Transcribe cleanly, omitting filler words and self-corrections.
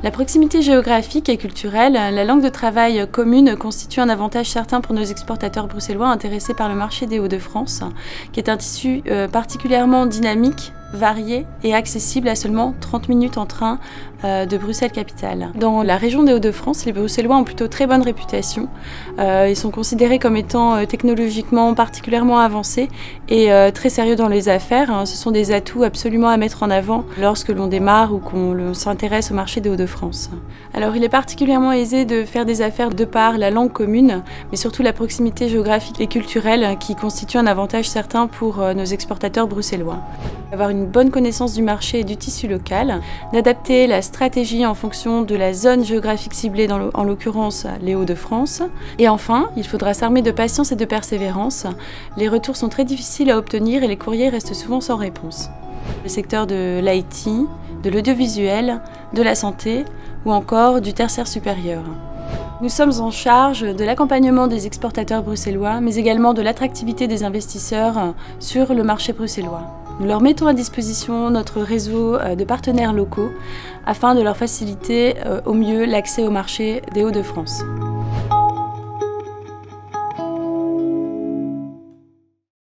La proximité géographique et culturelle, la langue de travail commune constitue un avantage certain pour nos exportateurs bruxellois intéressés par le marché des Hauts-de-France, qui est un tissu particulièrement dynamique, varié et accessible à seulement 30 minutes en train de Bruxelles-Capitale. Dans la région des Hauts-de-France, les Bruxellois ont plutôt très bonne réputation. Ils sont considérés comme étant technologiquement particulièrement avancés et très sérieux dans les affaires. Ce sont des atouts absolument à mettre en avant lorsque l'on démarre ou qu'on s'intéresse au marché des Hauts-de-France. Alors il est particulièrement aisé de faire des affaires de par la langue commune, mais surtout la proximité géographique et culturelle qui constitue un avantage certain pour nos exportateurs bruxellois. Avoir une bonne connaissance du marché et du tissu local, d'adapter la stratégie en fonction de la zone géographique ciblée, en l'occurrence les Hauts-de-France. Et enfin, il faudra s'armer de patience et de persévérance. Les retours sont très difficiles à obtenir et les courriers restent souvent sans réponse. Le secteur de l'IT, de l'audiovisuel, de la santé ou encore du tertiaire supérieur. Nous sommes en charge de l'accompagnement des exportateurs bruxellois, mais également de l'attractivité des investisseurs sur le marché bruxellois. Nous leur mettons à disposition notre réseau de partenaires locaux afin de leur faciliter au mieux l'accès au marché des Hauts-de-France.